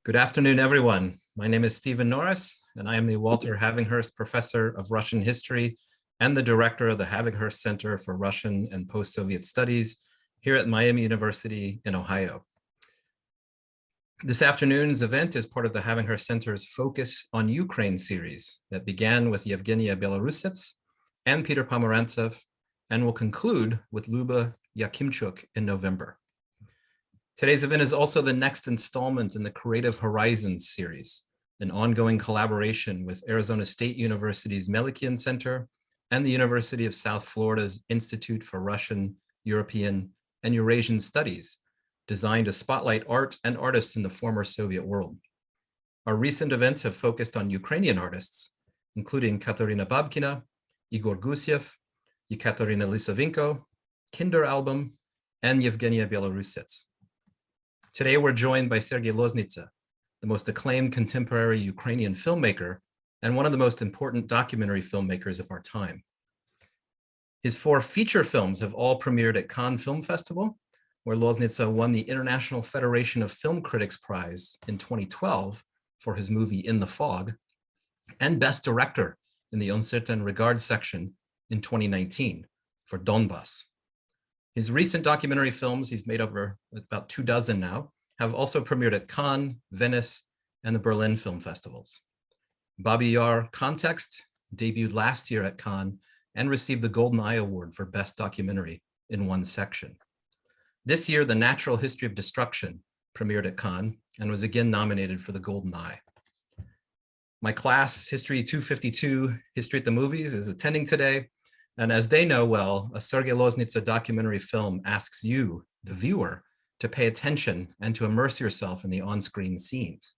Good afternoon, everyone. My name is Stephen Norris, and I am the Walter Havighurst Professor of Russian History and the Director of the Havighurst Center for Russian and Post-Soviet Studies here at Miami University in Ohio. This afternoon's event is part of the Havighurst Center's Focus on Ukraine series that began with Yevgenia Belorusets and Peter Pomerantsev and will conclude with Luba Yakimchuk in November. Today's event is also the next installment in the Creative Horizons series, an ongoing collaboration with Arizona State University's Melikian Center and the University of South Florida's Institute for Russian, European, and Eurasian Studies, designed to spotlight art and artists in the former Soviet world. Our recent events have focused on Ukrainian artists, including Katerina Babkina, Igor Gusiev, Ekaterina Lisavenko, Kinder Album, and Yevgenia Belorusets. Today, we're joined by Sergei Loznitsa, the most acclaimed contemporary Ukrainian filmmaker and one of the most important documentary filmmakers of our time. His 4 feature films have all premiered at Cannes Film Festival, where Loznitsa won the International Federation of Film Critics Prize in 2012 for his movie In the Fog, and Best Director in the Un Certain Regard section in 2019 for Donbass. His recent documentary films, he's made over about 24 now, have also premiered at Cannes, Venice, and the Berlin Film Festivals. Babi Yar Context debuted last year at Cannes and received the Golden Eye Award for Best Documentary in one section. This year, The Natural History of Destruction premiered at Cannes and was again nominated for the Golden Eye. My class, History 252, History at the Movies, is attending today. And as they know well, a Sergei Loznitsa documentary film asks you, the viewer, to pay attention and to immerse yourself in the on-screen scenes.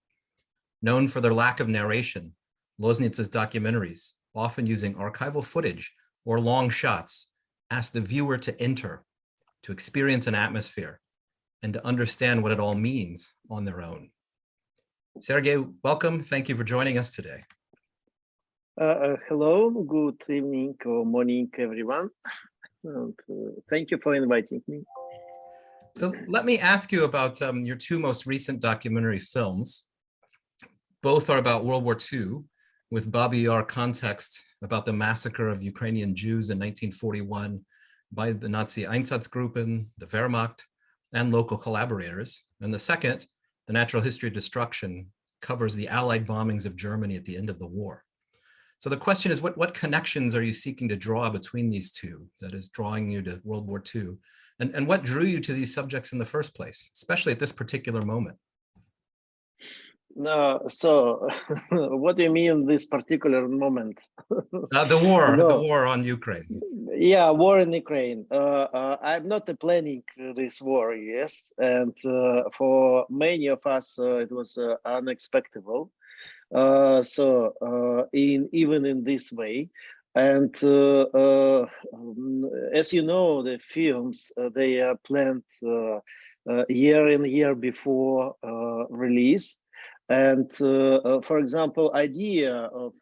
Known for their lack of narration, Loznitsa's documentaries, often using archival footage or long shots, ask the viewer to enter, to experience an atmosphere, and to understand what it all means on their own. Sergei, welcome. Thank you for joining us today. Hello, good evening or morning, everyone. Thank you for inviting me. So let me ask you about your 2 most recent documentary films. Both are about World War II, with Babi Yar Context about the massacre of Ukrainian Jews in 1941 by the Nazi Einsatzgruppen, the Wehrmacht, and local collaborators. And the second, The Natural History of Destruction, covers the Allied bombings of Germany at the end of the war. So the question is, what connections are you seeking to draw between these 2 that is drawing you to World War II? And what drew you to these subjects in the first place, especially at this particular moment? So what do you mean this particular moment? The war on Ukraine. Yeah, war in Ukraine. I'm not planning this war, yes. And for many of us, it was unexpected. Even in this way, and as you know, the films they are planned year and year before release. And for example, idea of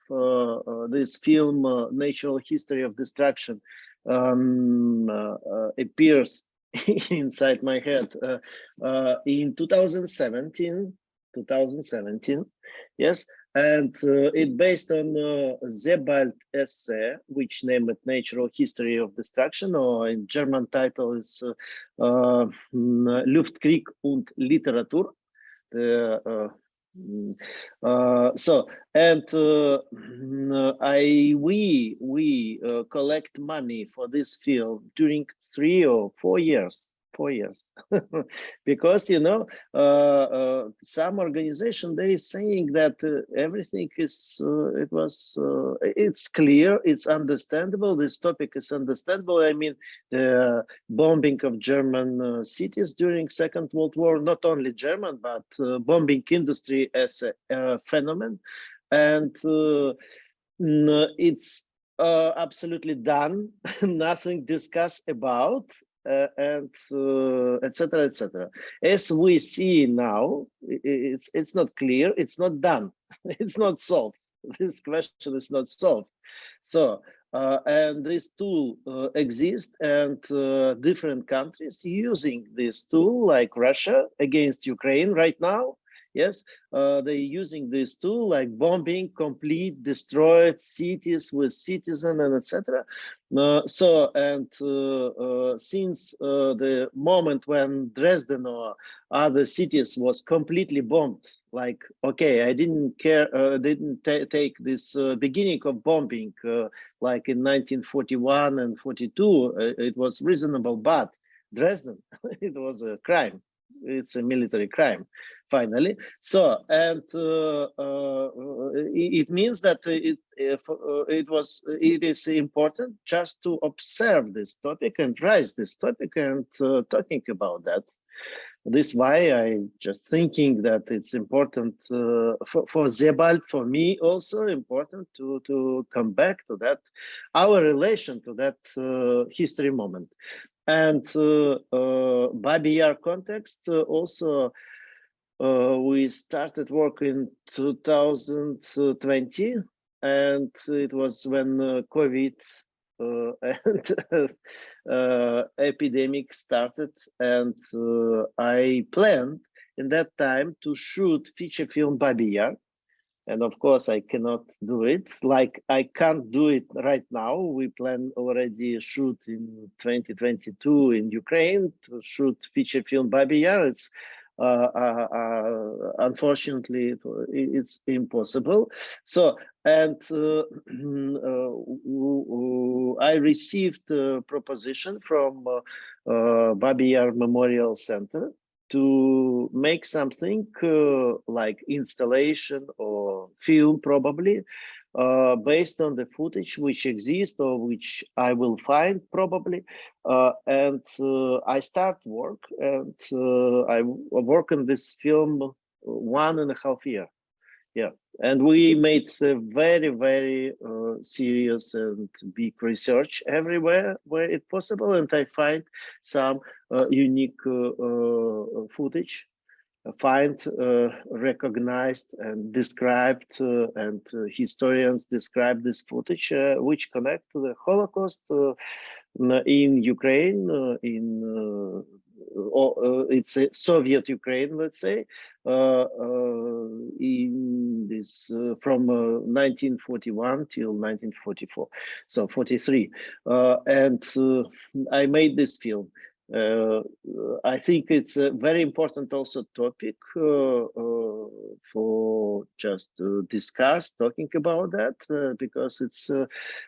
this film, Natural History of Destruction, appears inside my head in 2017. Yes, and it based on Sebald essay, which named Natural History of Destruction, or in German title is Luftkrieg und Literatur. We collect money for this film during 3 or 4 years. 4 years, because you know some organization they is saying that everything is it's clear, it's understandable. This topic is understandable. I mean, the bombing of German cities during Second World War, not only German but bombing industry as a phenomenon, and it's absolutely done. Nothing discussed about. And etc., etc. As we see now, it's not clear, it's not done, it's not solved. This question is not solved. So and this tool exists, and different countries using this tool, like Russia against Ukraine right now, Yes, they're using this tool like bombing, complete, destroyed cities with citizen and etc. Since the moment when Dresden or other cities was completely bombed, like, okay, I didn't care, didn't take this beginning of bombing, like in 1941 and 42, it was reasonable, but Dresden, it was a crime. It's a military crime, finally. So, and it means that it is important just to observe this topic and raise this topic and talking about that. This is why I just thinking that it's important for Zebald, for me also important to come back to that, our relation to that history moment. And Babi Yar context also, we started work in 2020, and it was when COVID and epidemic started, and I planned in that time to shoot feature film Babi Yar. And of course, I cannot do it. Like, I can't do it right now. We plan already a shoot in 2022 in Ukraine to shoot feature film Babi Yar. It's unfortunately, it's impossible. So, and I received a proposition from Babi Yar Memorial Center to make something like installation or film, probably, based on the footage which exists or which I will find probably. And I start work, and I work on this film 1.5 years. Yeah, and we made a very, very serious and big research everywhere where it's possible, and I find some unique footage, recognized and described, and historians describe this footage, which connect to the Holocaust in Ukraine, it's a Soviet Ukraine, let's say, in this from 1941 till 1944, so 43, and I made this film. I think it's a very important also topic for just to discuss, talking about that, because it's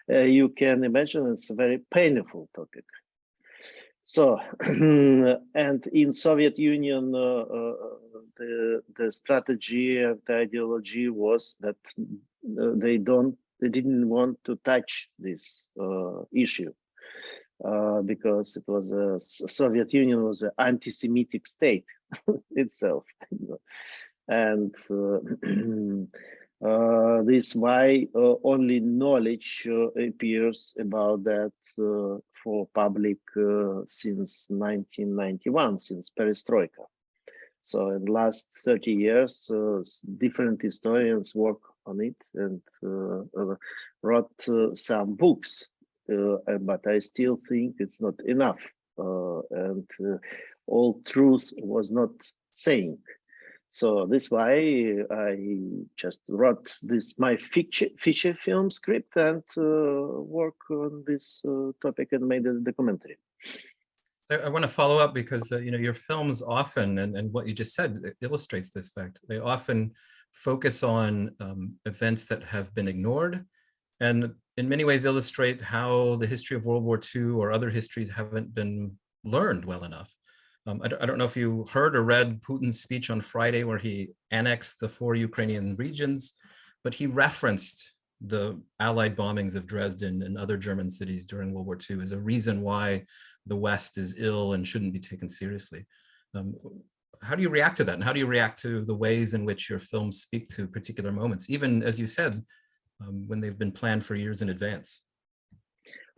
you can imagine it's a very painful topic. So, and in Soviet Union, the strategy and the ideology was that they didn't want to touch this issue. Because it was Soviet Union was an anti-Semitic state itself, and this is why only knowledge appears about that for public since 1991, since Perestroika. So in the last 30 years, different historians work on it and wrote some books. But I still think it's not enough, and all truth was not saying. So this is why I just wrote this my feature film script and work on this topic and made a documentary. I want to follow up because your films often, and what you just said illustrates this fact. They often focus on events that have been ignored, and in many ways illustrate how the history of World War II or other histories haven't been learned well enough. I don't know if you heard or read Putin's speech on Friday where he annexed the 4 Ukrainian regions, but he referenced the Allied bombings of Dresden and other German cities during World War II as a reason why the West is ill and shouldn't be taken seriously. How do you react to that? And how do you react to the ways in which your films speak to particular moments, even, as you said, when they've been planned for years in advance?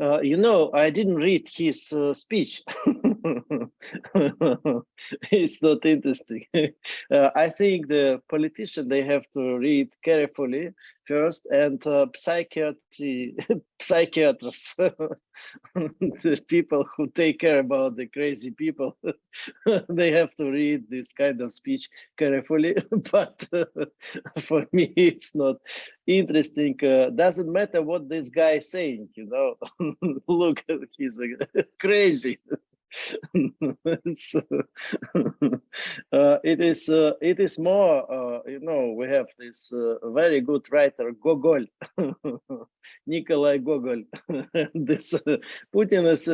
I didn't read his speech. It's not interesting. I think the politician, they have to read carefully first, and psychiatrists, the people who take care about the crazy people, they have to read this kind of speech carefully. But for me, it's not interesting. Doesn't matter what this guy is saying, you know. Look, he's crazy. It's, it is more, you know, we have this very good writer, Gogol, Nikolai Gogol. This Putin is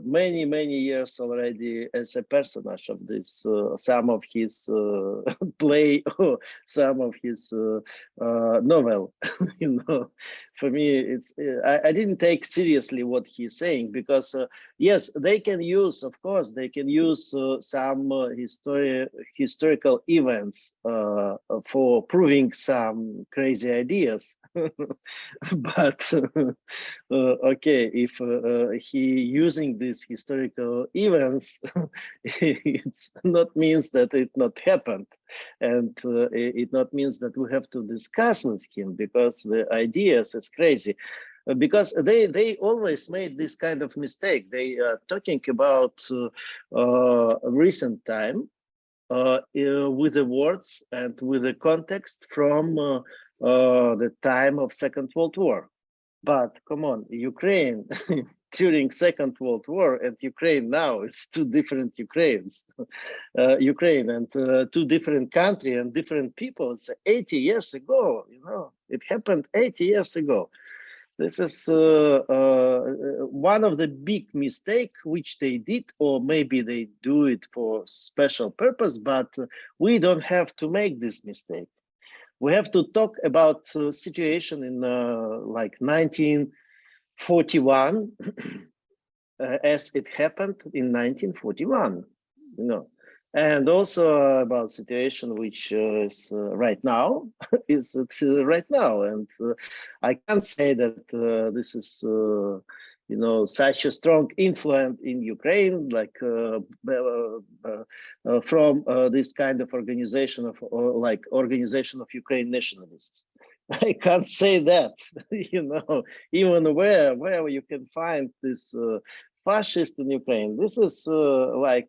many years already as a personage of this, some of his play, or some of his novel. You know, for me, it's I didn't take seriously what he's saying, because yes, they can use, of course, they can use some historical events for proving some crazy ideas. But okay, if he using these historical events, it's not means that it not happened, and it not means that we have to discuss with him, because the ideas is crazy. Because they always made this kind of mistake. They are talking about recent time with the words and with the context from the time of Second World War. But come on, Ukraine during Second World War and Ukraine now, it's two different Ukraines. Ukraine and two different countries and different people. It's 80 years ago, you know, it happened 80 years ago. This is one of the big mistake which they did, or maybe they do it for special purpose, but we don't have to make this mistake. We have to talk about situation in like 1941 as it happened in 1941, you know, and also about situation which is right now, is right now. And I can't say that this is, you know, such a strong influence in Ukraine, like from this kind of organization of, like organization of Ukraine nationalists. I can't say that, you know, even where you can find this fascist in Ukraine. This is like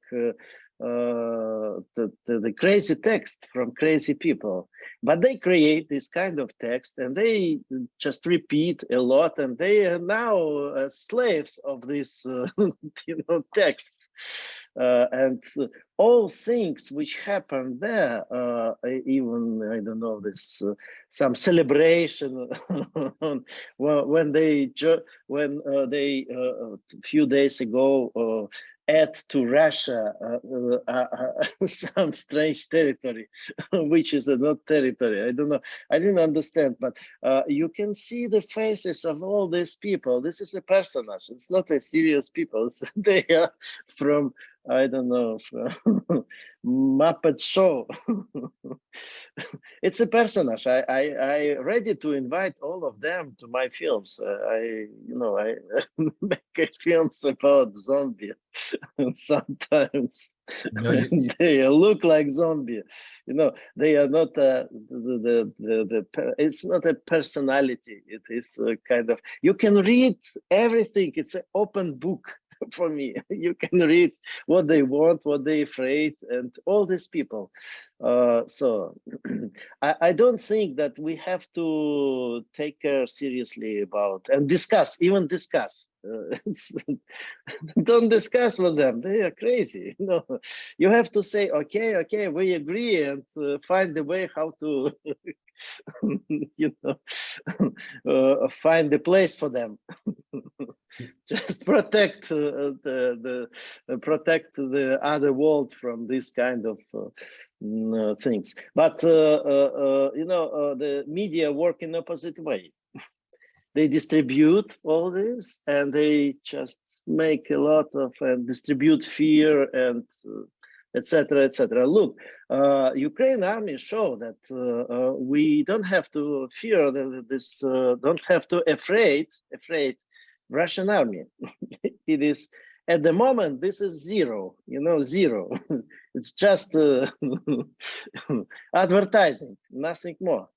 the crazy text from crazy people, but they create this kind of text and they just repeat a lot, and they are now slaves of this, you know, texts. And all things which happen there, even I don't know, this some celebration when they a few days ago add to Russia some strange territory, which is not territory. I don't know. I didn't understand, but you can see the faces of all these people. This is a personage. It's not a serious people. They are from, I don't know, from Muppet Show. It's a personage. I ready to invite all of them to my films. I make films about zombie, and sometimes they look like zombie. You know, they are not it's not a personality. It is a kind of, you can read everything. It's an open book. For me, you can read what they want, what they're afraid, and all these people. So I don't think that we have to take care seriously about and discuss, even discuss. Don't discuss with them. They are crazy. No, you have to say, okay, we agree, and find the way how to, you know, find the place for them. Just protect protect the other world from this kind of things. But you know, the media work in opposite way. They distribute all this, and they just make a lot of distribute fear and etc. etc. Look, Ukraine army show that we don't have to fear this, don't have to afraid Russian army. It is At the moment, this is zero, zero. It's just advertising, nothing more,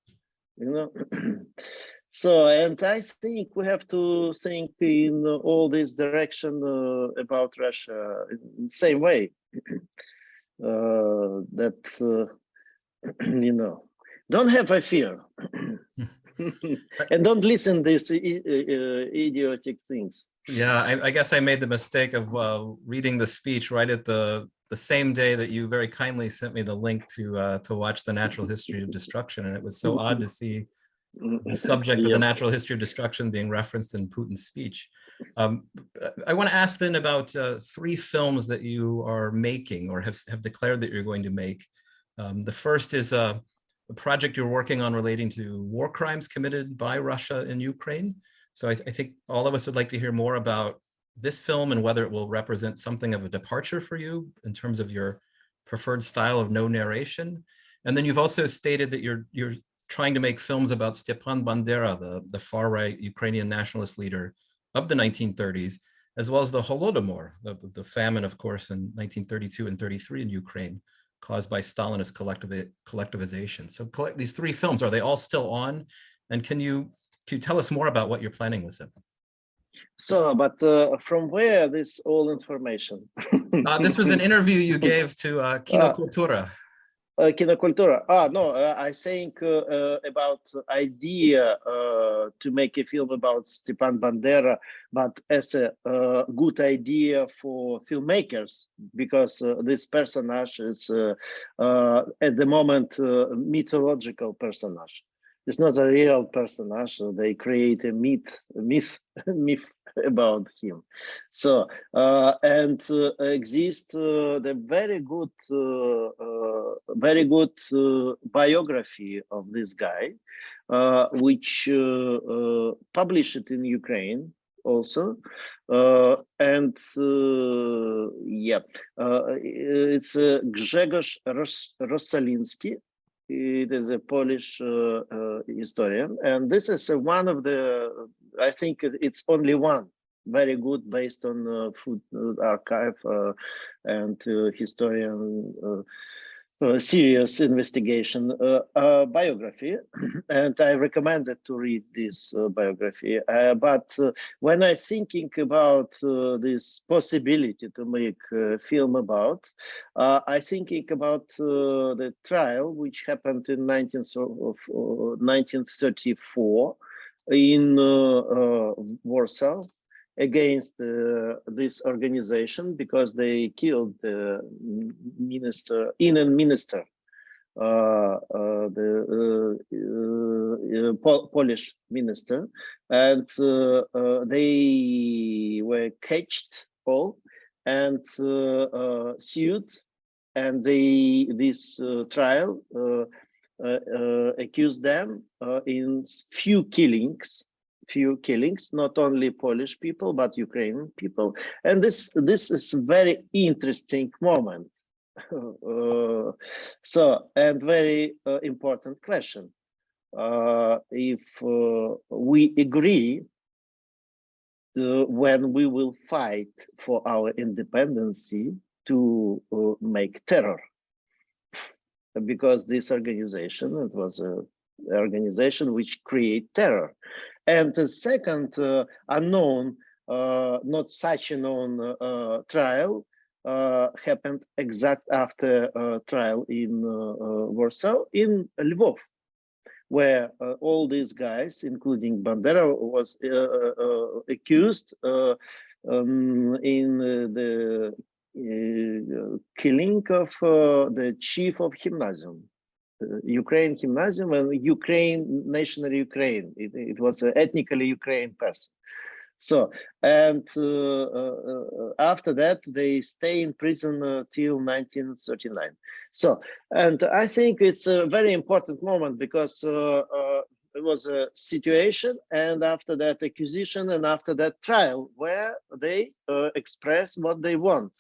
So, and I think we have to think in all this direction about Russia in the same way. That, don't have a fear. And don't listen these idiotic things. Yeah, I guess I made the mistake of reading the speech right at the same day that you very kindly sent me the link to watch The Natural History of Destruction, and it was so odd to see the subject of the natural history of destruction being referenced in Putin's speech. I want to ask then about 3 films that you are making or have declared that you're going to make. The first is a project you're working on relating to war crimes committed by Russia in Ukraine. So I think all of us would like to hear more about this film and whether it will represent something of a departure for you in terms of your preferred style of no narration. And then you've also stated that you're trying to make films about Stepan Bandera, the far-right Ukrainian nationalist leader of the 1930s, as well as the Holodomor, the famine, of course, in 1932 and 33 in Ukraine, caused by Stalinist collectivization. So these 3 films, are they all still on? And can you tell us more about what you're planning with them? So, but from where this all information? This was an interview you gave to Kinokultura. Kinokultura. No, I think about idea to make a film about Stepan Bandera, but as a good idea for filmmakers, because this personage is at the moment mythological personage. It's not a real personage. They create a myth about him. So and exists the very good biography of this guy, which published in Ukraine also, and yeah, it's Grzegorz Rossaliński. It is a Polish historian, and this is one of the, I think it's only one very good based on food archive and historian serious investigation biography, and I recommended to read this biography. But when I thinking about this possibility to make a film about, I thinking about the trial which happened in 1934 in Warsaw against this organization, because they killed the minister, the Polish minister, and they were catched all and sued, and this trial accused them in few killings, not only Polish people, but Ukrainian people. And this is a very interesting moment. So, and very important question. If we agree when we will fight for our independence to make terror, because this organization, it was an organization which create terror. And the second unknown, not such a known trial happened exact after trial in Warsaw, in Lvov, where all these guys, including Bandera, was accused in the killing of the chief of gymnasium. Ukraine gymnasium and Ukraine, national Ukraine. It was an ethnically Ukrainian person. So, and after that, they stay in prison till 1939. So, and I think it's a very important moment, because it was a situation, and after that accusation, and after that trial, where they express what they want.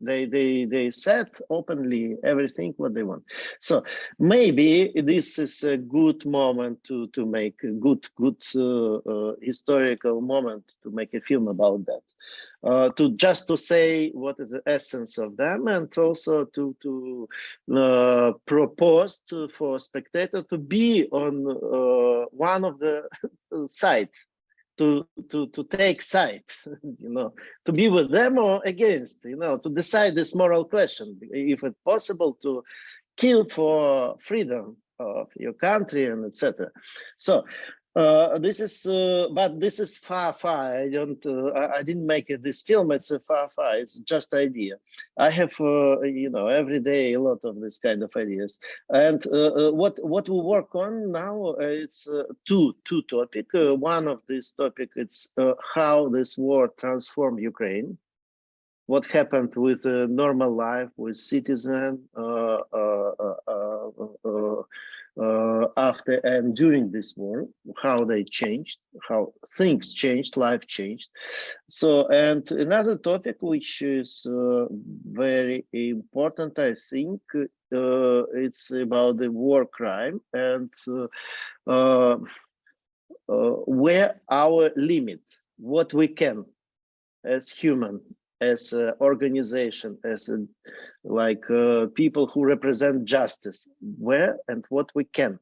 They said openly everything what they want. So maybe this is a good moment to make a good historical moment to make a film about that. To say what is the essence of them, and also to propose for spectator to be on one of the sides, to take sides, to be with them or against, to decide this moral question, if it's possible to kill for freedom of your country and etc. So this is, but this is far. I didn't make this film. It's a far. It's just idea. I have, every day a lot of this kind of ideas. And what we work on now, it's two topic. One of this topic, it's how this war transformed Ukraine. What happened with normal life with citizen after and during this war, how they changed, how things changed, life changed. So, and another topic which is very important, I think, it's about the war crime and where our limit, what we can as human, as an organization, as people who represent justice, where and what we can.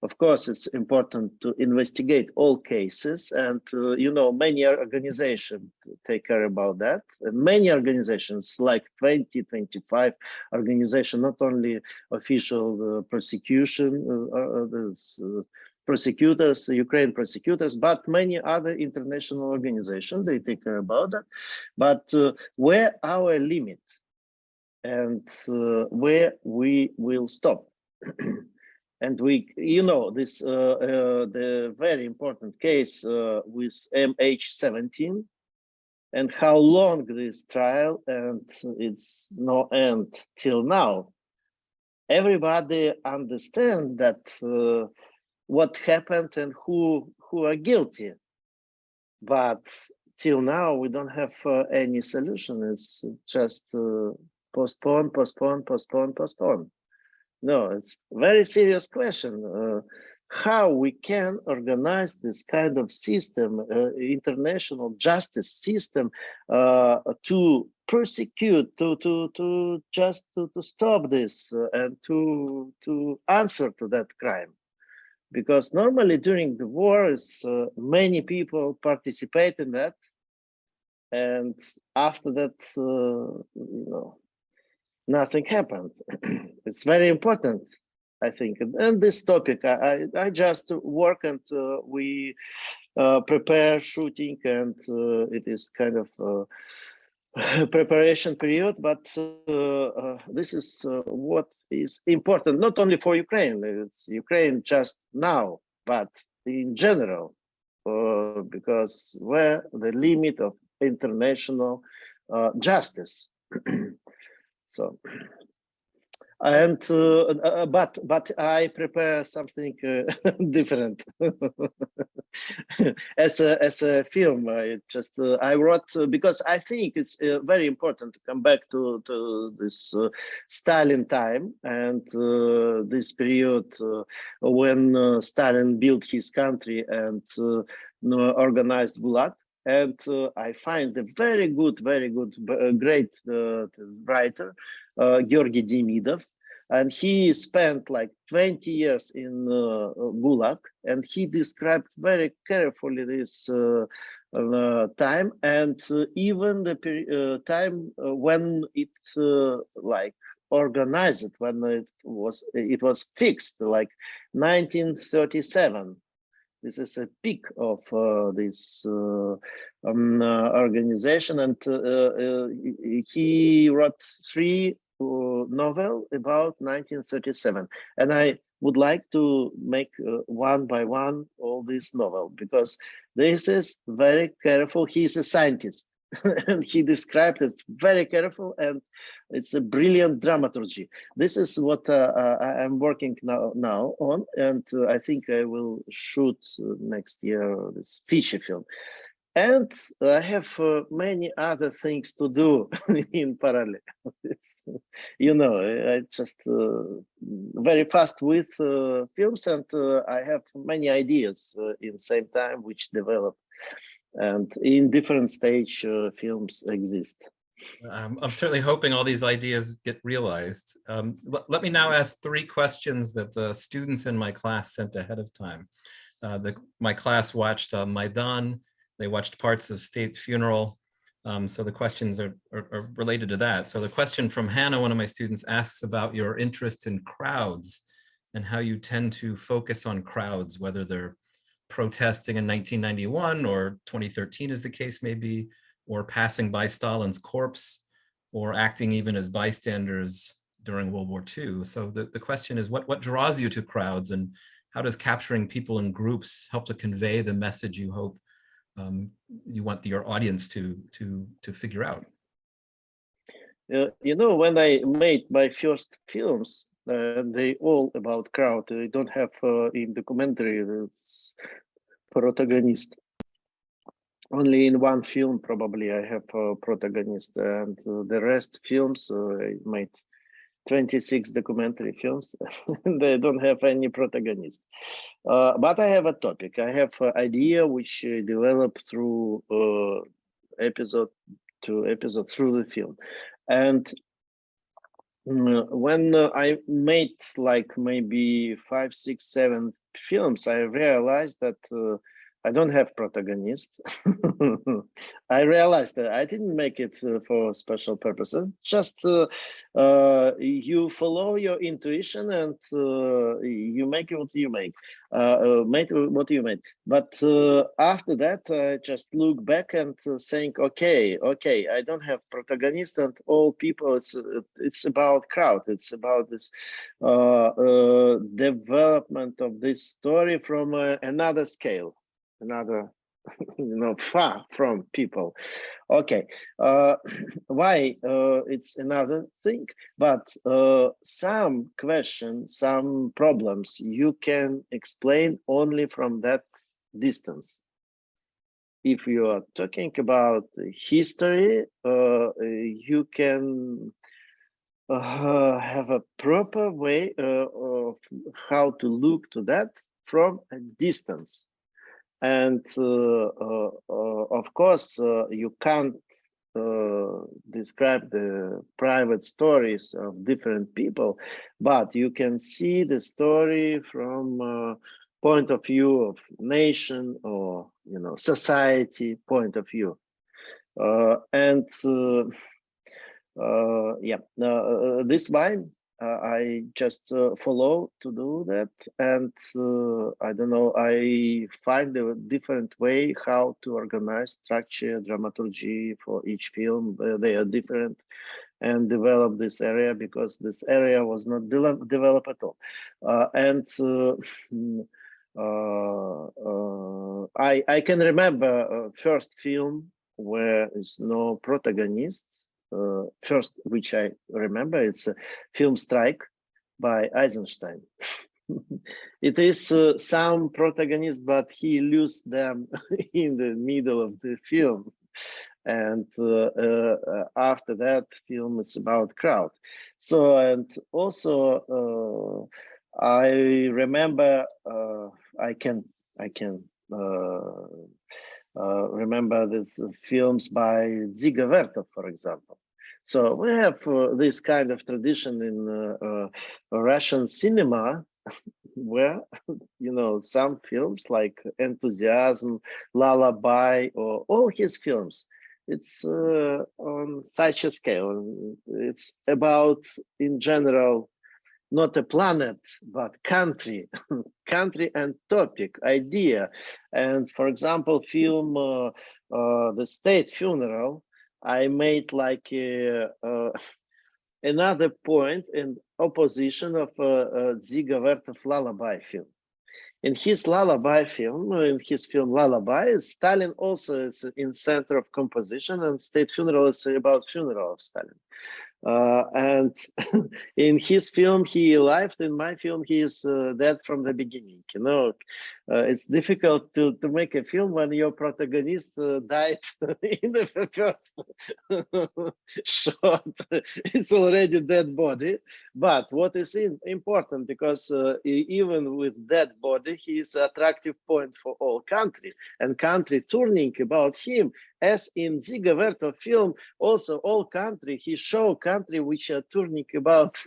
Of course, it's important to investigate all cases, and many organizations take care about that. And many organizations, like 25 organizations, not only official prosecution, prosecutors, Ukraine prosecutors, but many other international organizations, they take care about that. But where our limit and where we will stop. And we, this the very important case with MH17 and how long this trial, and it's no end till now. Everybody understand that what happened and who are guilty, but till now we don't have any solution. It's just postpone. No, it's very serious question. How we can organize this kind of system, international justice system, to prosecute, to stop this and to answer to that crime. Because normally during the war, many people participate in that, and after that, nothing happened. It's very important, I think. And this topic, I just work and we prepare shooting, and it is kind of preparation period, but this is what is important, not only for Ukraine. It's Ukraine just now, but in general, because where the limit of international justice. So, and but I prepare something different as a film. I wrote because I think it's very important to come back to this Stalin time and this period when Stalin built his country and organized Gulag. And I find a very good, great writer, Georgy Demidov, and he spent like 20 years in Gulag, and he described very carefully this time, and even the time when it like organized, when it was fixed, like 1937. This is a peak of this organization, and he wrote 3 novels about 1937. And I would like to make one by one all this novel, because this is very careful. He's a scientist, and he described it very careful, and it's a brilliant dramaturgy. This is what I'm working now on, and I think I will shoot next year this feature film. And I have many other things to do in parallel. It's, you know, I just very fast with films, and I have many ideas in same time which develop, and in different stage films exist. I'm certainly hoping all these ideas get realized. Let me now ask 3 questions that students in my class sent ahead of time. My class watched Maidan. They watched parts of State Funeral. So the questions are related to that. So the question from Hannah, one of my students, asks about your interest in crowds and how you tend to focus on crowds, whether they're protesting in 1991 or 2013 as the case may be, or passing by Stalin's corpse, or acting even as bystanders during World War II. So the question is, what draws you to crowds, and how does capturing people in groups help to convey the message you hope you want your audience to figure out? You know, when I made my first films, they all about crowd. They don't have in documentary protagonist. Only in one film probably I have a protagonist, and the rest films I made 26 documentary films. They don't have any protagonist. But I have a topic. I have an idea which developed through episode to episode through the film. And when I made like maybe 5, 6, 7 films, I realized that I don't have protagonist. I realized that I didn't make it for special purposes. Just you follow your intuition, and you make what you make. Make what you made. But after that, I just look back and think, okay, I don't have protagonist, and all people. It's about crowd. It's about this development of this story from another scale. Another, you know, far from people. Okay, why it's another thing, but some questions, some problems you can explain only from that distance. If you are talking about history, you can have a proper way of how to look to that from a distance. And of course, you can't describe the private stories of different people, but you can see the story from point of view of nation, or, you know, society point of view. This why I just follow to do that, and I don't know, I find a different way how to organize structure, dramaturgy for each film. They are different, and develop this area, because this area was not developed at all. I can remember first film where is no protagonist. First, which I remember, it's a film Strike by Eisenstein. It is some protagonist, but he loses them in the middle of the film. And after that film, it's about crowd. So, and also I remember I can remember the films by Dziga Vertov, for example. So we have this kind of tradition in Russian cinema, where, you know, some films like Enthusiasm, Lullaby, or all his films, it's on such a scale. It's about, in general, not a planet, but country, country and topic, idea. And for example, film The State Funeral, I made like another point in opposition of Dziga Vertov Lullaby film. In his Lullaby film, in his film Lullaby, Stalin also is in center of composition, and State Funeral is about funeral of Stalin. And in his film he lived, in my film he is dead from the beginning, you know. it's difficult to make a film when your protagonist died in the first shot. It's already dead body. But what is important, because even with dead body, he is attractive point for all country, and country turning about him, as in Dziga Vertov film. Also, all country, he show country which are turning about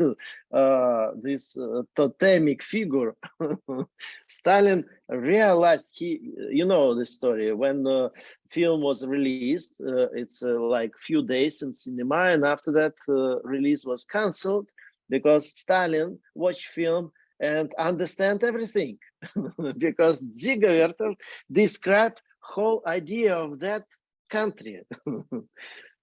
this totemic figure. Stalin realized, you know the story, when the film was released, it's like few days in cinema, and after that release was cancelled, because Stalin watched film and understand everything. Because Dziga Vertov described whole idea of that country.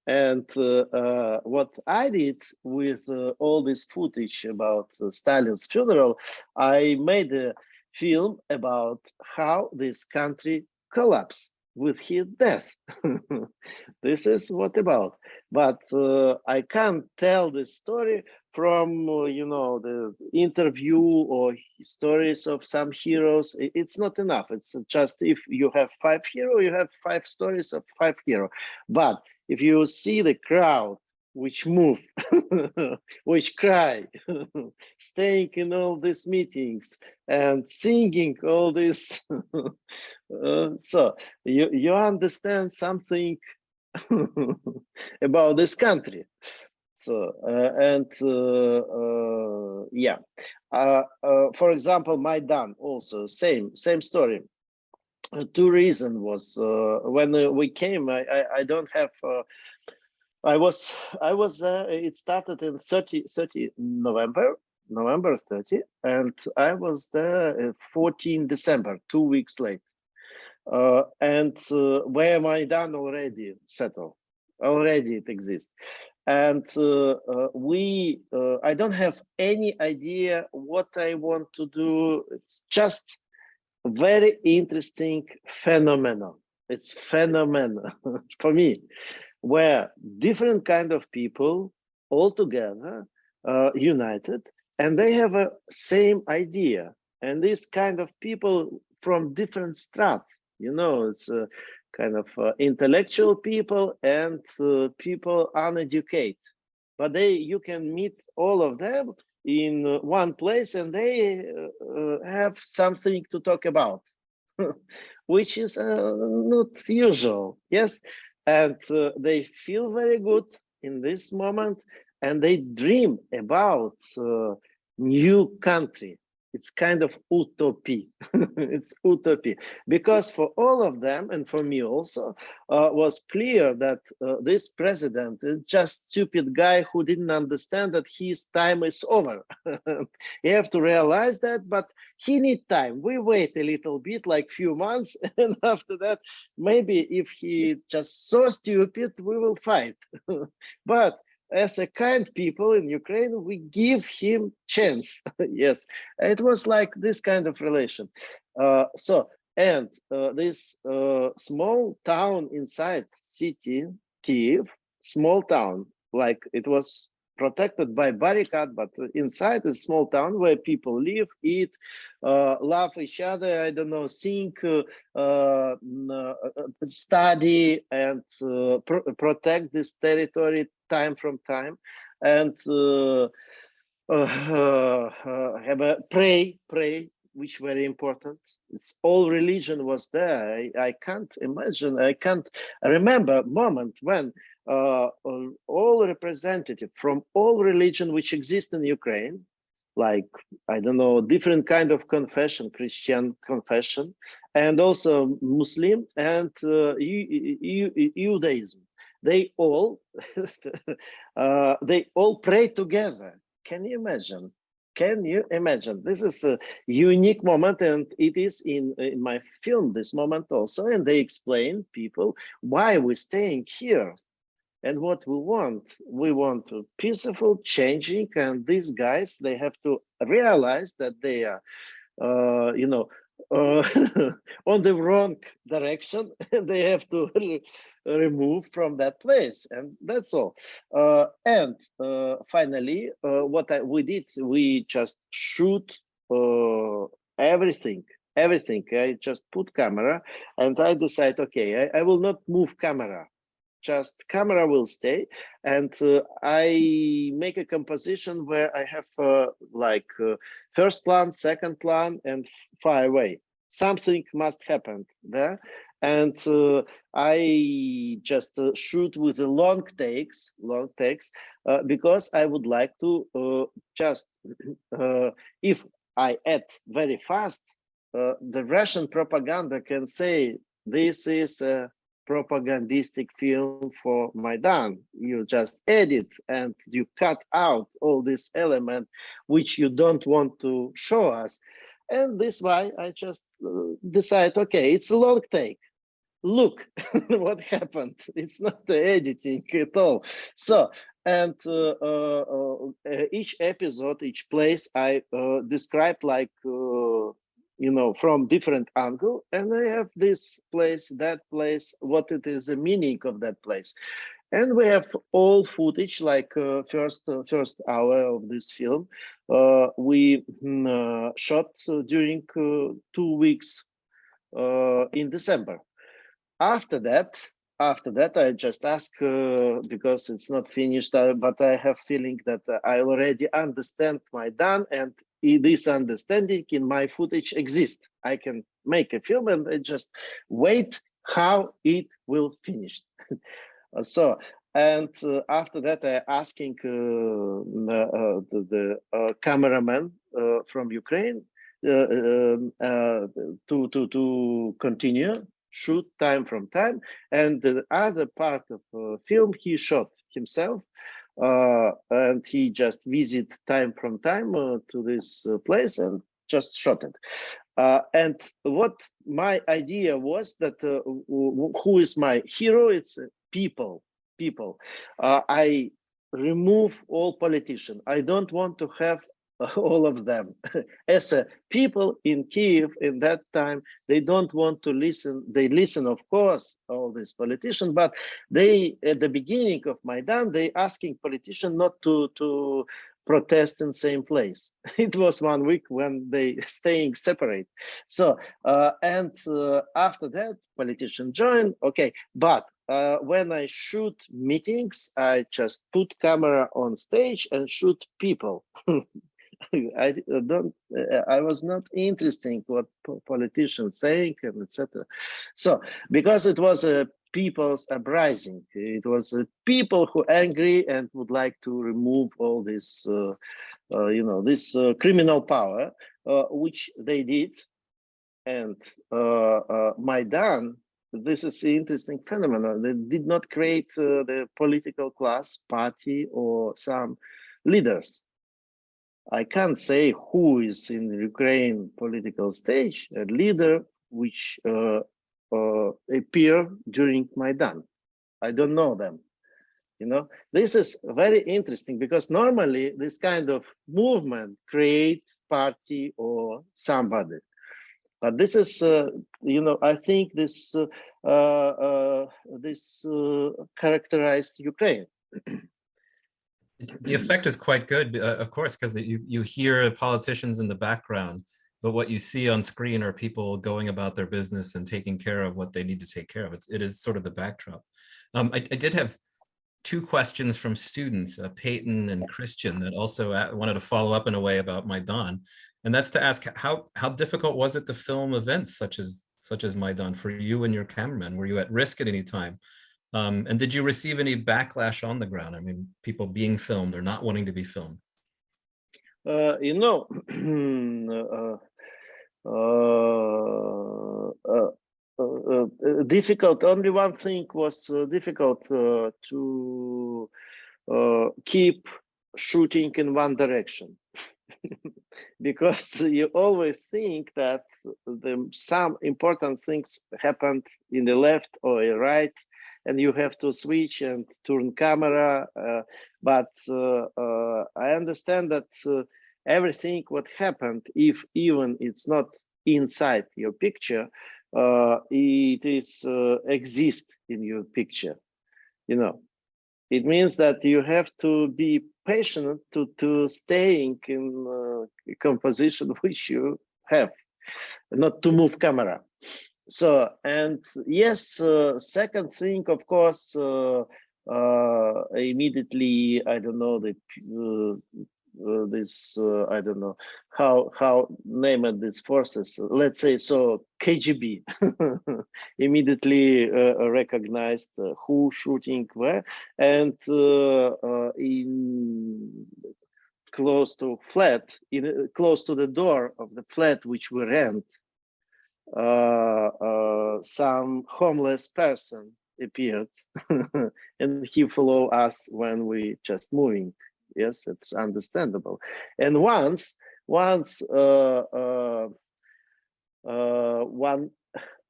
And what I did with all this footage about Stalin's funeral, I made a film about how this country collapsed with his death. This is what about. But I can't tell this story from you know, the interview or stories of some heroes. It's not enough. It's just, if you have 5 heroes, you have 5 stories of 5 heroes. But if you see the crowd which move, which cry, staying in all these meetings and singing all this, so you understand something about this country. So yeah, for example, Maidan also same story. 2 reasons was when we came. I don't have. I was it started in 30 November 30, and I was there 14 December, 2 weeks late. And where Maidan already settled, already it exists. And I don't have any idea what I want to do. It's just very interesting phenomenon. It's phenomenon for me, where different kind of people all together united, and they have a same idea. And this kind of people from different strata, you know, it's kind of intellectual people and people uneducated, but you can meet all of them in one place, and they have something to talk about, which is not usual. Yes. And they feel very good in this moment, and they dream about new country. It's kind of utopia. It's utopia, because for all of them, and for me also, was clear that this president is just stupid guy who didn't understand that his time is over. You have to realize that, but he need time. We wait a little bit, like few months, and after that, maybe if he just so stupid, we will fight. But as a kind people in Ukraine, we give him chance. Yes, it was like this kind of relation. This small town inside city, Kiev, small town, like it was protected by barricade, but inside a small town where people live, eat, love each other, I don't know, sing, study, and protect this territory time from time, and have a pray, which very important. It's all religion was there. I can't imagine, I can't remember a moment when all representative from all religion which exist in Ukraine, like, I don't know, different kind of confession, Christian confession, and also Muslim and Judaism. They all pray together. Can you imagine? Can you imagine? This is a unique moment, and it is in my film this moment also. And they explain people why we're staying here and what we want. We want a peaceful changing, and these guys, they have to realize that they are, you know, on the wrong direction, and they have to remove from that place, and that's all. Finally, what we did, we just shoot everything everything. I just put camera, and I decide, okay, I will not move camera. Just camera will stay, and I make a composition where I have first plan, second plan, and far away. Something must happen there, and I just shoot with the long takes, because I would like to just if I add very fast, the Russian propaganda can say this is a propagandistic film for Maidan. You just edit and you cut out all this element which you don't want to show us. And this why I just decide, okay, it's a long take. Look what happened. It's not the editing at all. So, and each episode, each place I described like from different angle, and I have this place, that place, what it is, the meaning of that place. And we have all footage, like first hour of this film. We shot during 2 weeks in December. After that, I just ask because it's not finished, but I have feeling that I already understand Maidan, and this understanding in my footage exists. I can make a film, and I just wait how it will finish. So, and after that, I asking the cameraman from Ukraine to continue shoot time from time, and the other part of film he shot himself, and he just visit time from time to this place and just shot it. And what my idea was that who is my hero? It's people. I remove all politicians. I don't want to have all of them. As a people in Kiev in that time, they don't want to listen. They listen, of course, all these politicians, but they, at the beginning of Maidan, they asking politicians not to protest in same place. It was 1 week when they staying separate. So, after that, politicians join, okay, but when I shoot meetings, I just put camera on stage and shoot people. I was not interested what politicians saying and etc. So because it was a people's uprising, it was people who angry and would like to remove all this, this criminal power, which they did. And Maidan, this is the interesting phenomenon. They did not create the political class, party, or some leaders. I can't say who is in the Ukraine political stage, a leader which appear during Maidan. I don't know them. This is very interesting because normally this kind of movement creates party or somebody. But this is, I think this characterized Ukraine. The effect is quite good, of course, because you hear politicians in the background, but what you see on screen are people going about their business and taking care of what they need to take care of. It is sort of the backdrop. I did have 2 questions from students, Peyton and Christian, that also wanted to follow up in a way about Maidan, and that's to ask how difficult was it to film events such as Maidan for you and your cameraman? Were you at risk at any time? And did you receive any backlash on the ground? I mean, people being filmed or not wanting to be filmed? Difficult. Only one thing was difficult to keep shooting in one direction. Because you always think that some important things happened in the left or right, and you have to switch and turn camera. But I understand that everything what happened, if even it's not inside your picture, it is exist in your picture. It means that you have to be patient to staying in composition which you have. not to move camera. So, and yes, second thing, of course, immediately, I don't know, I don't know how name it, these forces, let's say, so KGB immediately recognized who shooting where, and in close to flat, close to the door of the flat which we rent, some homeless person appeared and he followed us when we just moving. Yes, it's understandable. And once one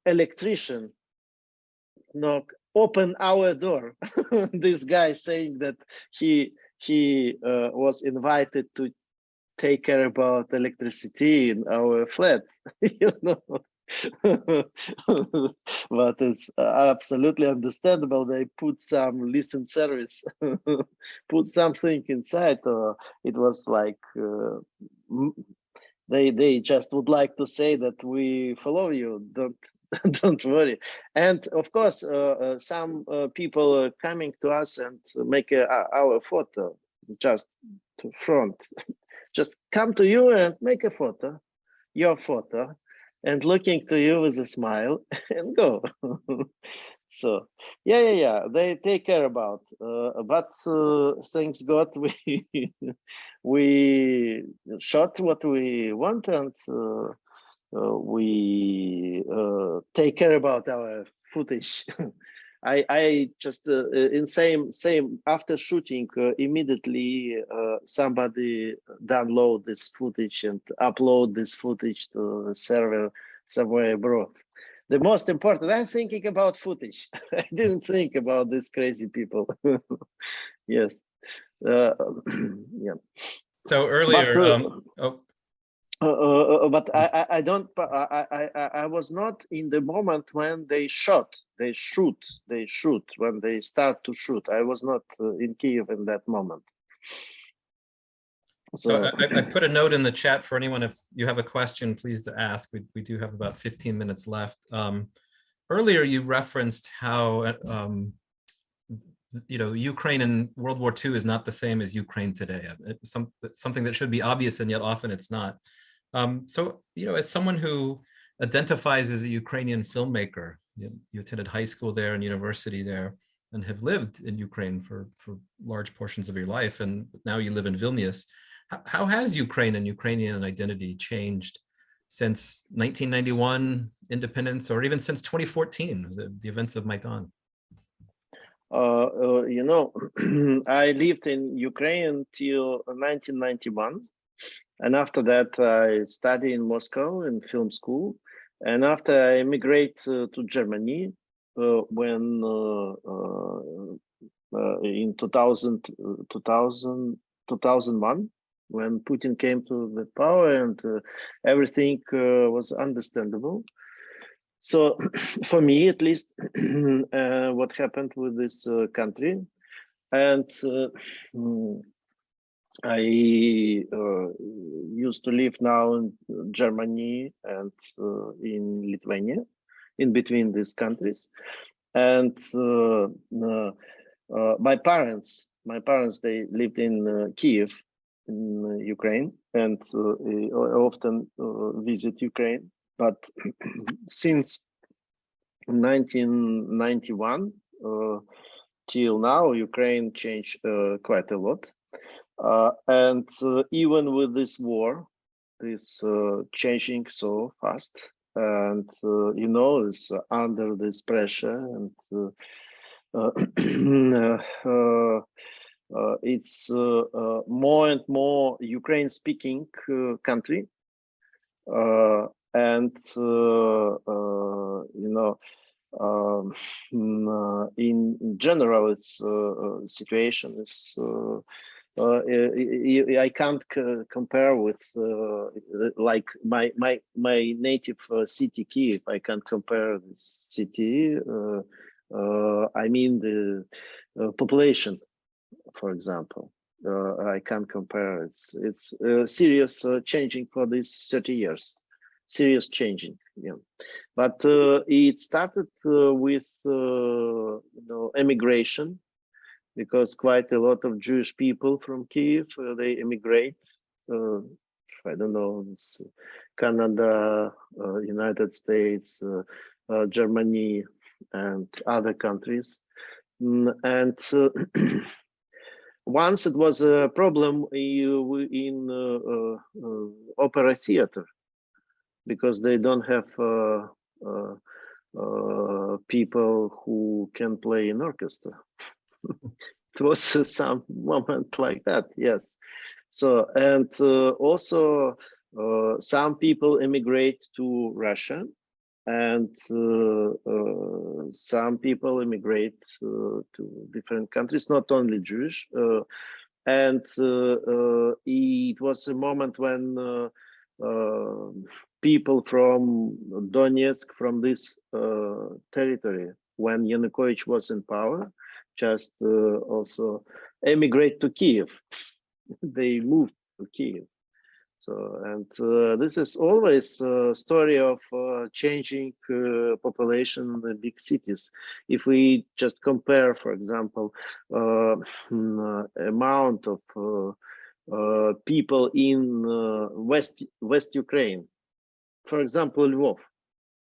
electrician opened our door, this guy saying that he was invited to take care about electricity in our flat, you know. But it's absolutely understandable. They put some listen service, put something inside. It was like they just would like to say that we follow you. Don't worry. And of course, some people are coming to us and make our photo just to front. Just come to you and make a photo, your photo, and looking to you with a smile and go. So yeah, they take care about, but thanks God, we shot what we want, and we take care about our footage. I just in same after shooting, immediately somebody download this footage and upload this footage to the server somewhere abroad. The most important, I'm thinking about footage. I didn't think about these crazy people. Yes. Yeah. So earlier, but I was not in the moment when they shot. They shoot when they start to shoot. I was not in Kiev in that moment. So I put a note in the chat for anyone, if you have a question, please to ask. We do have about 15 minutes left. Earlier, you referenced how Ukraine in World War II is not the same as Ukraine today. It's something that should be obvious, and yet often it's not. So, as someone who identifies as a Ukrainian filmmaker, you attended high school there and university there, and have lived in Ukraine for large portions of your life, and now you live in Vilnius. How has Ukraine and Ukrainian identity changed since 1991 independence, or even since 2014, the events of Maidan? I lived in Ukraine till 1991. And after that, I studied in Moscow in film school. And after I immigrated to Germany, when in 2001, when Putin came to the power, and everything was understandable. So for me, at least, what happened with this country, and I used to live now in Germany and in Lithuania, in between these countries. And my parents, they lived in Kiev, in Ukraine, and I often visit Ukraine. But since 1991 till now, Ukraine changed quite a lot. And even with this war, this changing so fast, and is under this pressure, and it's more and more Ukraine-speaking country, and in general, its situation is. I can't compare with like my native city, Kiev. I can't compare this city. I mean the population, for example. I can't compare. It's serious changing for these 30 years. serious changing. Yeah. But it started with emigration, because quite a lot of Jewish people from Kiev, they emigrate. I don't know, Canada, United States, Germany, and other countries. And once it was a problem in opera theater, because they don't have people who can play in orchestra. It was some moment like that, yes. So, and also some people immigrate to Russia, and some people immigrate to different countries, not only Jewish. And it was a moment when people from Donetsk, from this territory, when Yanukovych was in power, just also emigrate to Kiev. They moved to Kiev. So, and this is always a story of changing population in the big cities. If we just compare, for example, amount of people in West Ukraine, for example, Lvov,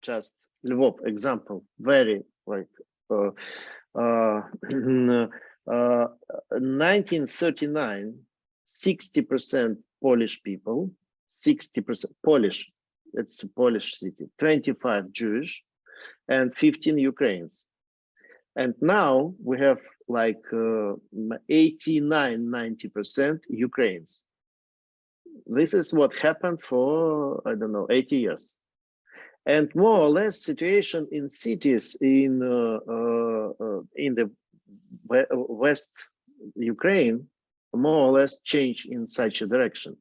just Lvov example, very like 1939, 60% Polish people, 60% Polish, it's a Polish city, 25 Jewish, and 15 Ukrainians. And now we have like 89, 90% Ukrainians. This is what happened for, I don't know, 80 years. And more or less situation in cities in the West Ukraine more or less change in such a direction.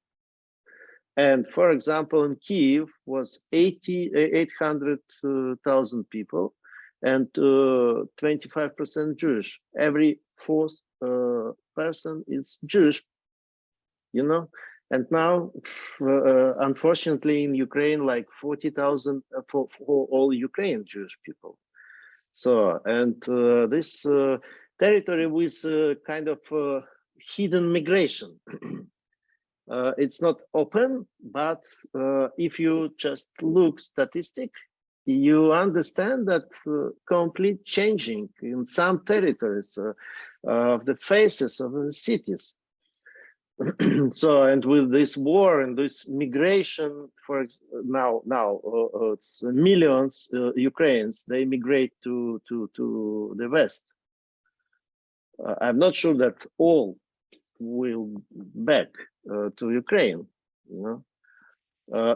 And for example, in Kiev was 800,000 people and 25% Jewish. Every fourth person is Jewish, you know. And now, unfortunately, in Ukraine, like 40,000 for all Ukrainian Jewish people. So, and this territory with kind of hidden migration. It's not open, but if you just look statistic, you understand that complete changing in some territories of the faces of the cities. So, and with this war and this migration, for now it's millions Ukrainians, they migrate to the West. I'm not sure that all will back to Ukraine. You know,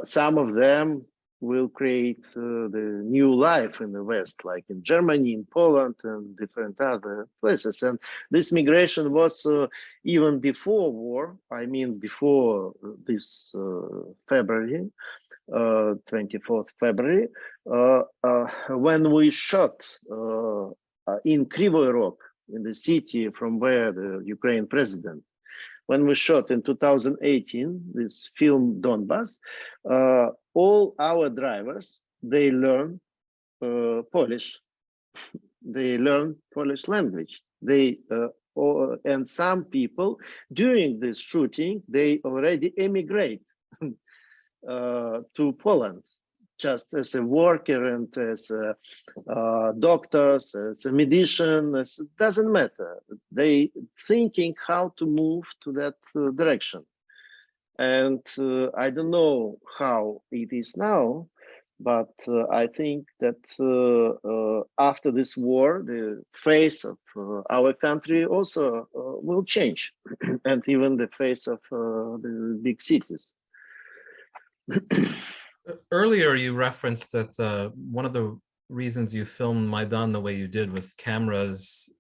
some of them will create the new life in the West, like in Germany, in Poland, and different other places. And this migration was even before war. I mean, before this February, 24th February, when we shot in Kryvyi Rog, in the city from where the Ukraine president, when we shot in 2018 this film Donbass, all our drivers, they learn Polish, they learn Polish language. They and some people during this shooting, they already emigrate to Poland, just as a worker and as doctors, as a medicine, it doesn't matter. They thinking how to move to that direction. And I don't know how it is now, but I think that after this war, the face of our country also will change, and even the face of the big cities. Earlier, you referenced that one of the reasons you filmed Maidan the way you did with cameras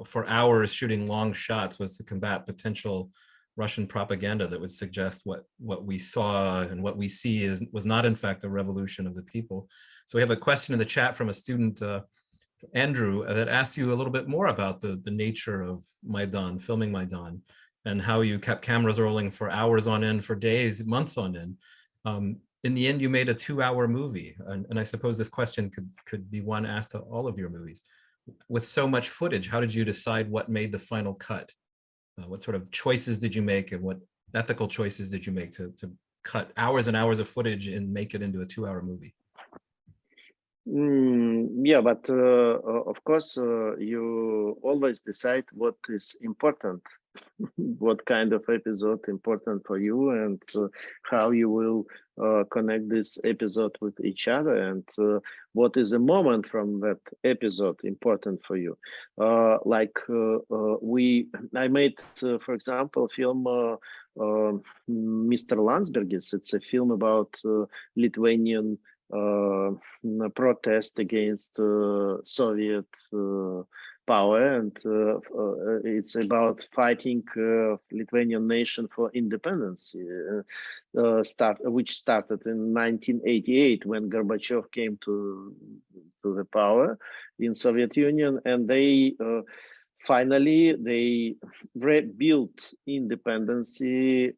for hours shooting long shots was to combat potential Russian propaganda that would suggest what we saw and what we see was not in fact a revolution of the people. So we have a question in the chat from a student, Andrew, that asks you a little bit more about the nature of Maidan, filming Maidan, and how you kept cameras rolling for hours on end, for days, months on end. in the end, you made a 2-hour movie. And I suppose this question could be one asked to all of your movies. With so much footage, how did you decide what made the final cut? What sort of choices did you make, and what ethical choices did you make to cut hours and hours of footage and make it into a 2-hour movie? Yeah, but of course, you always decide what is important, what kind of episode important for you, and how you will connect this episode with each other, and what is a moment from that episode important for you. I made, for example, film Mr. Landsbergis. It's a film about Lithuanian protest against Soviet power, and it's about fighting Lithuanian nation for independence, which started in 1988 when Gorbachev came to the power in Soviet Union, and they finally they rebuilt independence in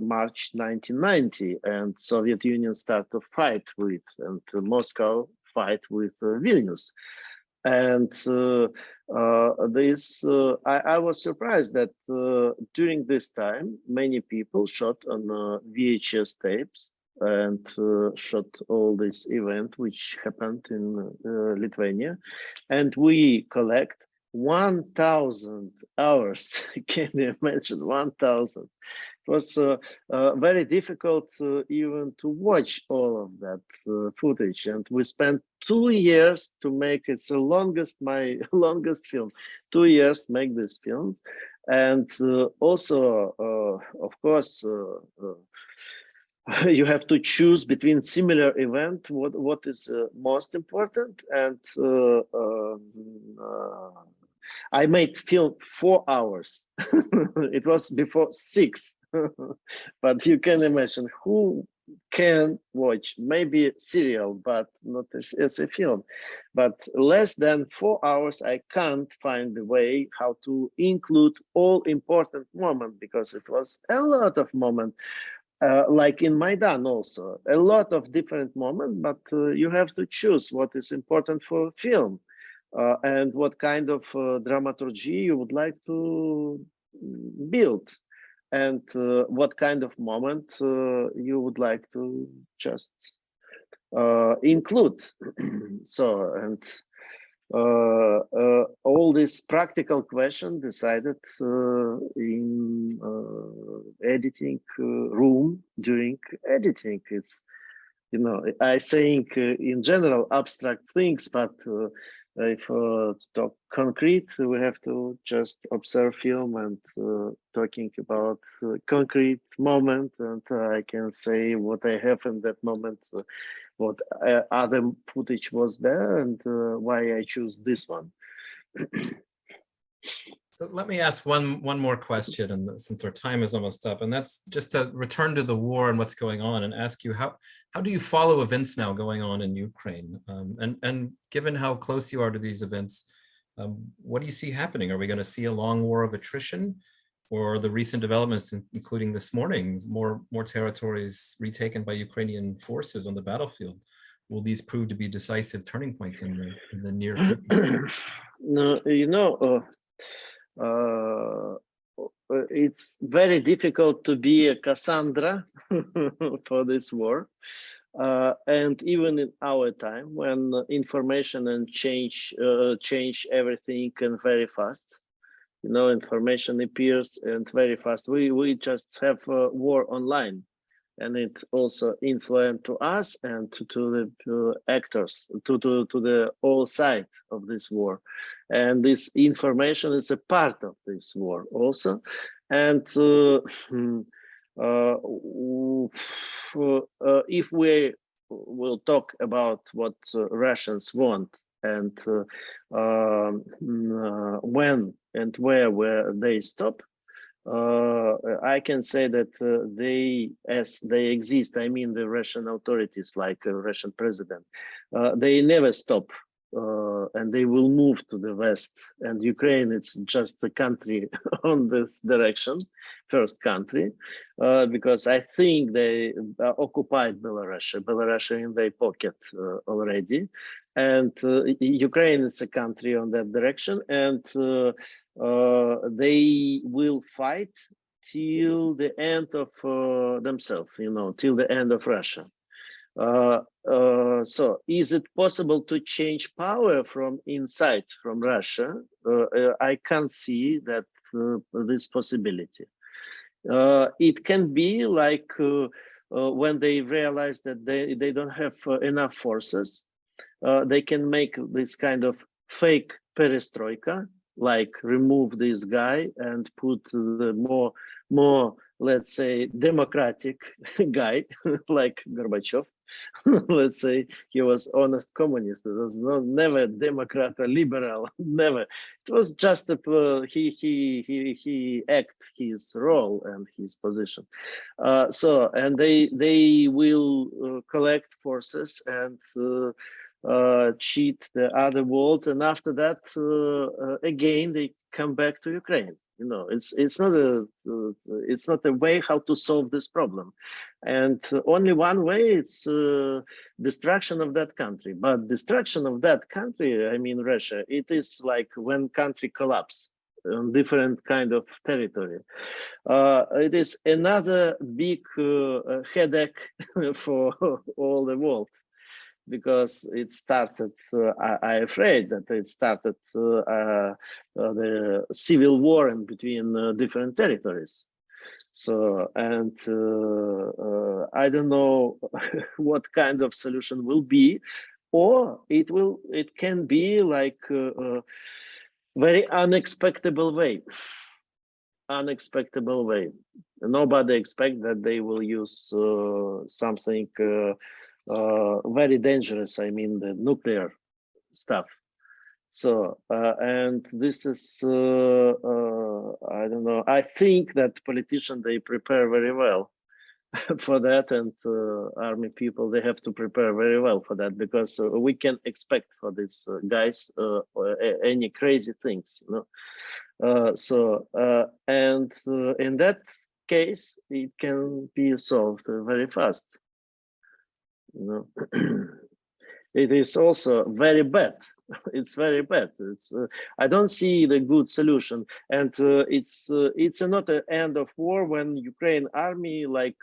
March 1990, and Soviet Union started to fight with, and Moscow fight with Vilnius. And I was surprised that during this time, many people shot on VHS tapes and shot all this event which happened in Lithuania, and we collect 1,000 hours. Can you imagine 1,000? It was very difficult even to watch all of that footage, and we spent 2 years to make it. It's the longest, my longest film. 2 years make this film, and also, of course, you have to choose between similar event. What is most important, and I made film 4 hours. It was before 6, but you can imagine who can watch maybe serial, but not as a film. But less than 4 hours, I can't find a way how to include all important moments, because it was a lot of moments. Like in Maidan also, a lot of different moments, but you have to choose what is important for film. And what kind of dramaturgy you would like to build, and what kind of moment you would like to just include. So, and all this practical question decided in editing room during editing. It's, you know, I think in general abstract things, but if to talk concrete, we have to just observe film and talking about concrete moment, and I can say what I have in that moment, what other footage was there, and why I choose this one. So let me ask one more question, and since our time is almost up, and that's just to return to the war and what's going on, and ask you how do you follow events now going on in Ukraine, and given how close you are to these events, what do you see happening? Are we going to see a long war of attrition, or the recent developments, including this morning's more territories retaken by Ukrainian forces on the battlefield? Will these prove to be decisive turning points in the near future? No, you know. It's very difficult to be a Cassandra for this war, and even in our time, when information and change everything and very fast, you know, information appears and very fast. We just have war online, and it also influenced to us and to the actors, to the all side of this war. And this information is a part of this war also. And if we will talk about what Russians want, and when and where they stop, I can say that they, as they exist, I mean the Russian authorities, like Russian president, they never stop and they will move to the west. And Ukraine, it's just a country on this direction, first country, because I think they occupied Belarus. Belarus in their pocket already, and Ukraine is a country on that direction, and they will fight till the end of themselves, till the end of Russia. So is it possible to change power from inside, from Russia? I can't see that this possibility. It can be like when they realize that they don't have enough forces, they can make this kind of fake perestroika, like remove this guy and put the more, let's say, democratic guy like Gorbachev. Let's say he was honest communist. It was never Democrat or liberal, never. It was just he act his role and his position. And they will collect forces and cheat the other world, and after that again they come back to Ukraine. It's not a way how to solve this problem, and only one way, it's destruction of that country. But destruction of that country, I mean Russia, it is like when country collapse on different kind of territory. It is another big headache for all the world, because it started, I'm afraid that it started the civil war in between different territories. So, and I don't know what kind of solution will be, or it can be like a very unexpected way. Nobody expect that they will use something very dangerous, I mean the nuclear stuff. So and this is I don't know, I think that politicians, they prepare very well for that, and army people, they have to prepare very well for that, because we can expect for these guys any crazy things, and in that case it can be solved very fast. It is also very bad. It's very bad. I don't see the good solution, and it's not an end of war when Ukraine army like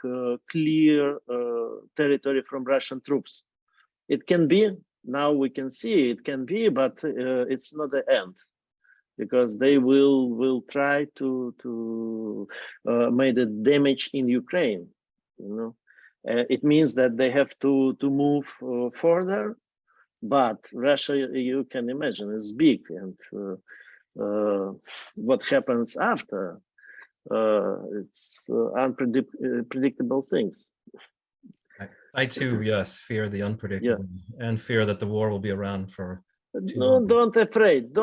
clear territory from Russian troops. It can be, now we can see it can be, but it's not the end, because they will try to make the damage in Ukraine. It means that they have to move further, but Russia, you can imagine, is big, and what happens after, it's unpredictable things. I too, yes, fear the unpredictable, and fear that the war will be around for too long. Don't afraid.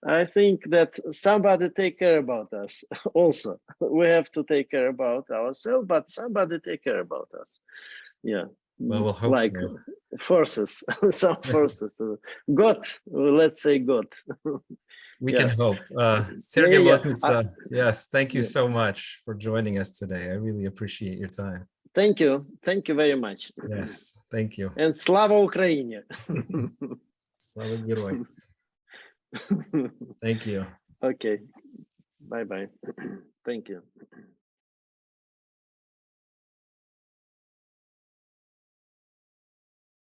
I think that somebody take care about us. Also, we have to take care about ourselves, but somebody take care about us. Yeah. Well, we'll hope like so. Forces, some forces. God, let's say God. We can hope. Sergei Loznitsa, yes, thank you so much for joining us today. I really appreciate your time. Thank you very much. Yes, thank you. And Slava Ukraini. Slava Gajraj. Thank you. Okay. Bye-bye. Thank you.